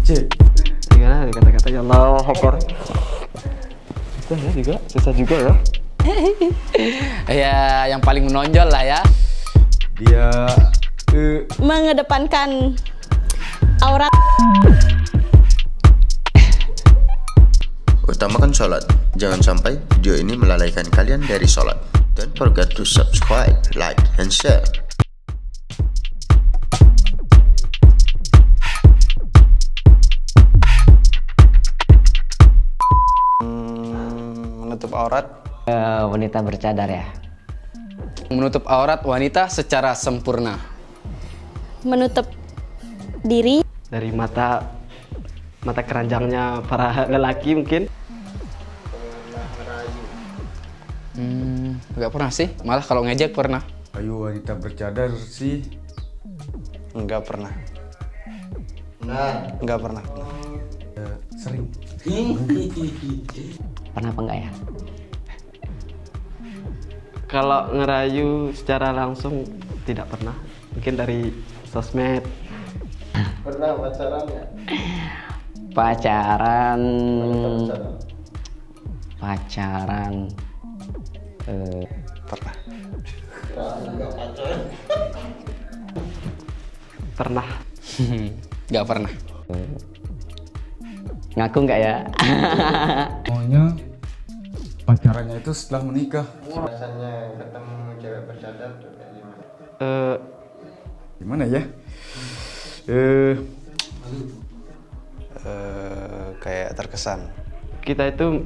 cek. Gimana kata-kata ya Allah Akbar. Susah ya juga, susah juga ya. Ya, yang paling menonjol lah ya. Dia mengedepankan aurat. Utamakan sholat. Jangan sampai video ini melalaikan kalian dari sholat. Don't forget to subscribe, like, and share. Menutup aurat. Wanita bercadar ya. Menutup aurat wanita secara sempurna. Menutup diri Dari mata keranjangnya para lelaki mungkin. Nggak pernah sih, malah kalau ngejek pernah. ayo wanita bercadar sih. Enggak pernah. Nah, Enggak pernah. Sering. Pernah apa enggak ya? Kalau ngerayu secara langsung tidak pernah. Mungkin dari sosmed. pernah pacaran ya? Pacaran. Pacaran. Pacaran. Pernah. Enggak pacaran. Pernah. Nggak pernah. Ngaku enggak ya? Maunya pacarannya itu setelah menikah. Rasanya ketemu cewek bercadar tuh kayak gimana? Gimana ya? Kayak terkesan. Kita itu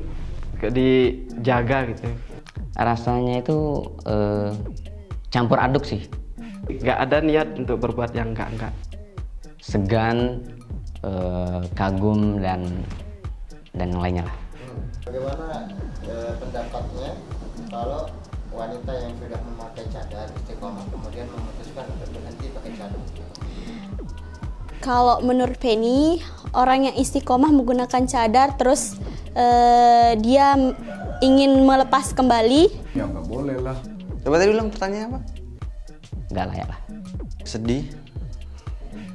dijaga gitu. Rasanya itu campur aduk sih. Nggak ada niat untuk berbuat yang enggak. Segan, kagum dan yang lainnya lah. Bagaimana pendapatnya kalau wanita yang sudah memakai cadar istiqomah kemudian memutuskan untuk berhenti pakai cadar? kalau menurut Penny, orang yang istiqomah menggunakan cadar terus dia ingin melepas kembali. Ya nggak boleh lah. Coba tadi ulang pertanyaannya apa? Enggak layak lah. Sedih.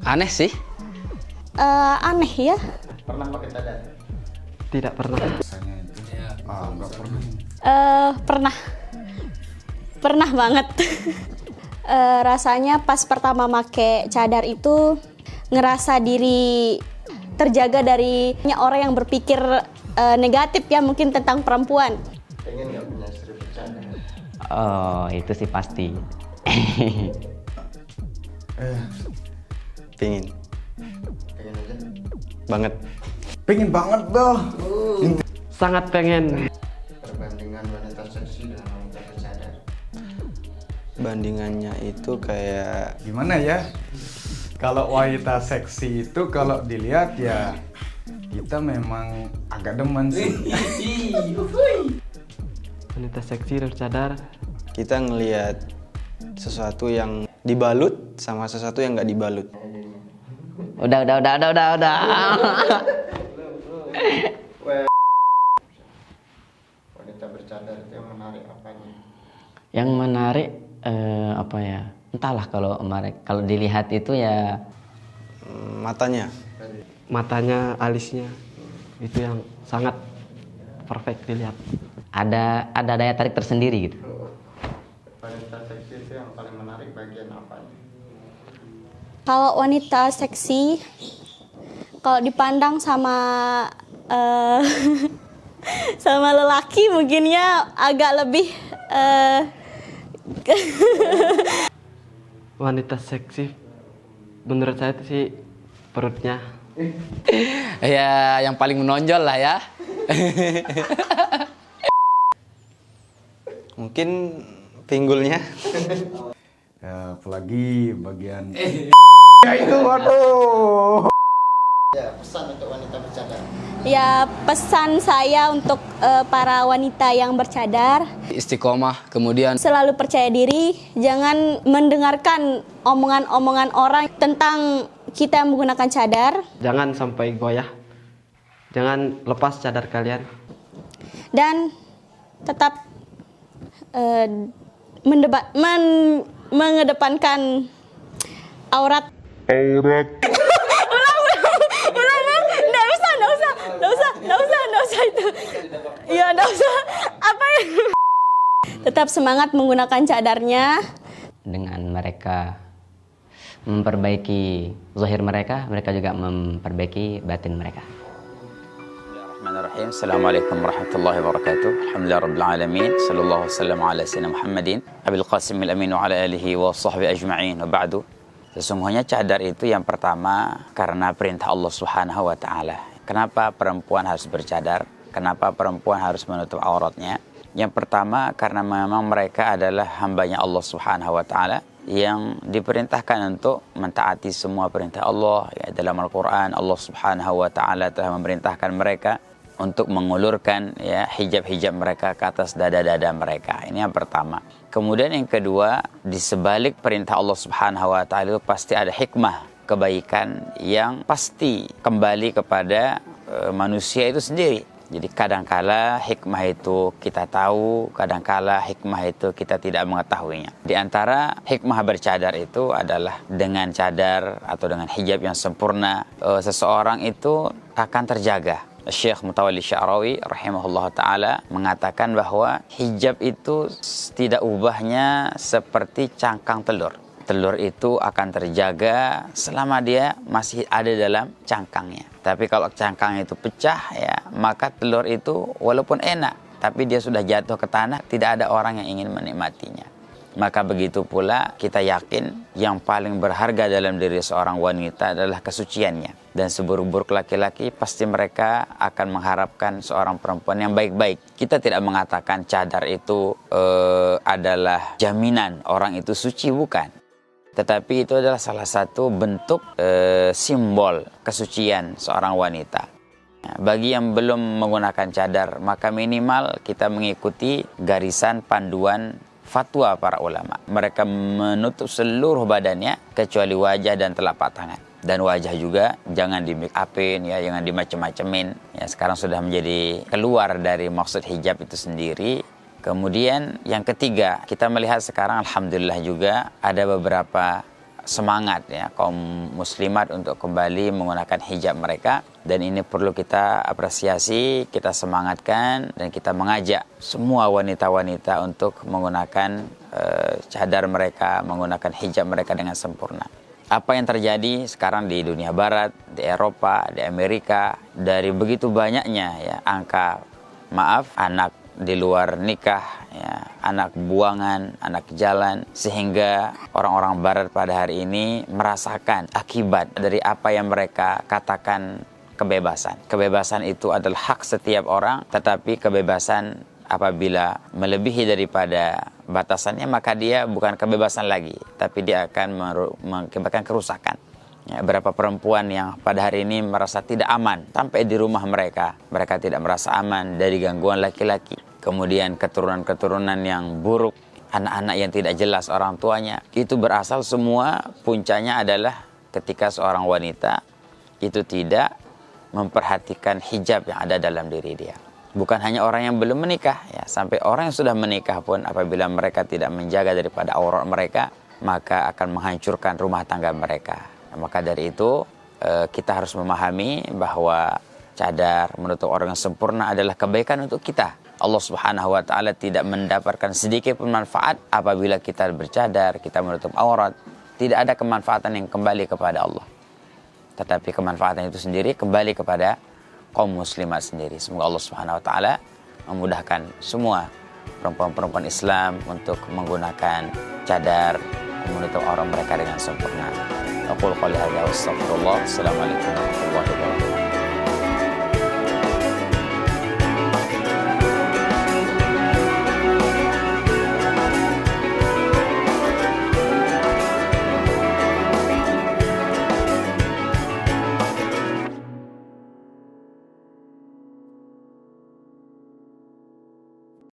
Aneh sih. Aneh ya. Pernah pakai cadar? Tidak pernah. Rasanya itu. Nggak pernah. Pernah banget. Rasanya pas pertama make cadar itu ngerasa diri terjaga dari orang yang berpikir negatif ya mungkin tentang perempuan. Pengen nggak punya istri bercadar? Oh, itu sih pasti. Pingin. Pengen aja? Banget. Pengen banget dah. Sangat pengen. Perbandingan wanita seksi dengan wanita bercadar. Bandingannya itu kayak Gimana ya? Kalau wanita seksi itu kalau dilihat ya kita memang agak demen sih. wanita seksi bercadar. Kita ngelihat sesuatu yang dibalut sama sesuatu yang nggak dibalut. Udah. Wanita bercadar itu yang menarik apanya? Yang menarik apa ya? Entahlah kalau dilihat itu ya Matanya, alisnya itu yang sangat perfect dilihat. ada daya tarik tersendiri gitu. Wanita seksi itu yang paling menarik bagian apanya? Kalau wanita seksi, kalau dipandang sama sama lelaki mungkinnya agak lebih Wanita seksi menurut saya itu sih perutnya. Ya, yang paling menonjol lah ya. Mungkin pinggulnya. Ya, apalagi bagian Ya, pesan untuk wanita bercadar. ya pesan saya untuk para wanita yang bercadar Istiqomah, kemudian selalu percaya diri, jangan mendengarkan omongan-omongan orang tentang kita yang menggunakan cadar Jangan sampai goyah. Jangan lepas cadar kalian. dan tetap mengedepankan aurat. tetap semangat menggunakan cadarnya. Dengan mereka memperbaiki zahir mereka, mereka juga memperbaiki batin mereka. Bismillahirrahmanirrahim. Assalamualaikum warahmatullahi wabarakatuh. Alhamdulillah rabbil alamin. Sallallahu wasallam ala sayyidina Muhammadin Abil Qasim al-Amin wa ala alihi wa sahbihi ajma'in. Wa ba'du. Sesungguhnya cadar itu yang pertama karena perintah Allah Subhanahu wa taala. Kenapa perempuan harus bercadar? Kenapa perempuan harus menutup auratnya? Yang pertama karena memang mereka adalah hambanya Allah Subhanahu wa taala yang diperintahkan untuk mentaati semua perintah Allah. Ya, dalam Al-Qur'an Allah Subhanahu wa taala telah memerintahkan mereka untuk mengulurkan ya hijab-hijab mereka ke atas dada-dada mereka. Ini yang pertama. Kemudian yang kedua, di sebalik perintah Allah Subhanahu wa taala itu pasti ada hikmah kebaikan yang pasti kembali kepada manusia itu sendiri. Jadi kadangkala hikmah itu kita tahu, kadangkala hikmah itu kita tidak mengetahuinya. Di antara hikmah bercadar itu adalah dengan cadar atau dengan hijab yang sempurna, seseorang itu akan terjaga. Syekh Mutawalli Sya'rawi rahimahullah ta'ala mengatakan bahwa hijab itu tidak ubahnya seperti cangkang telur. Telur itu akan terjaga selama dia masih ada dalam cangkangnya. Tapi kalau cangkang itu pecah ya, maka telur itu walaupun enak, tapi dia sudah jatuh ke tanah, tidak ada orang yang ingin menikmatinya. Maka begitu pula kita yakin yang paling berharga dalam diri seorang wanita adalah kesuciannya. Dan seburuk-buruk laki-laki pasti mereka akan mengharapkan seorang perempuan yang baik-baik. Kita tidak mengatakan cadar itu adalah jaminan orang itu suci, bukan. Tetapi itu adalah salah satu bentuk simbol kesucian seorang wanita. Bagi yang belum menggunakan cadar, maka minimal kita mengikuti garisan panduan fatwa para ulama. Mereka menutup seluruh badannya kecuali wajah dan telapak tangan. Dan wajah juga jangan di make upin ya, jangan dimacem-macemin. Ya, sekarang sudah menjadi keluar dari maksud hijab itu sendiri. Kemudian yang ketiga, kita melihat sekarang alhamdulillah juga ada beberapa semangat ya kaum muslimat untuk kembali menggunakan hijab mereka, dan ini perlu kita apresiasi, kita semangatkan, dan kita mengajak semua wanita-wanita untuk menggunakan cadar mereka, menggunakan hijab mereka dengan sempurna. Apa yang terjadi sekarang di dunia barat, di Eropa, di Amerika, dari begitu banyaknya ya angka anak di luar nikah, ya, anak buangan, anak jalan, sehingga orang-orang barat pada hari ini merasakan akibat dari apa yang mereka katakan kebebasan. Kebebasan itu adalah hak setiap orang, tetapi kebebasan apabila melebihi daripada batasannya, maka dia bukan kebebasan lagi, tapi dia akan mengakibatkan kerusakan. Ya, berapa perempuan yang pada hari ini merasa tidak aman sampai di rumah mereka. Mereka tidak merasa aman dari gangguan laki-laki. Kemudian keturunan-keturunan yang buruk, anak-anak yang tidak jelas orang tuanya. Itu berasal semua puncanya adalah ketika seorang wanita itu tidak memperhatikan hijab yang ada dalam diri dia. Bukan hanya orang yang belum menikah, ya, sampai orang yang sudah menikah pun apabila mereka tidak menjaga daripada aurat mereka, maka akan menghancurkan rumah tangga mereka. Maka dari itu kita harus memahami bahwa cadar menutup aurat yang sempurna adalah kebaikan untuk kita. Allah Subhanahu wa taala tidak mendapatkan sedikit pun manfaat apabila kita bercadar, kita menutup aurat. Tidak ada kemanfaatan yang kembali kepada Allah. Tetapi kemanfaatan itu sendiri kembali kepada kaum muslimat sendiri. Semoga Allah Subhanahu wa taala memudahkan semua perempuan-perempuan Islam untuk menggunakan cadar, menutup aurat mereka dengan sempurna. Aqul qouli hadza wa astaghfirullah. Assalamualaikum warahmatullahi wabarakatuh.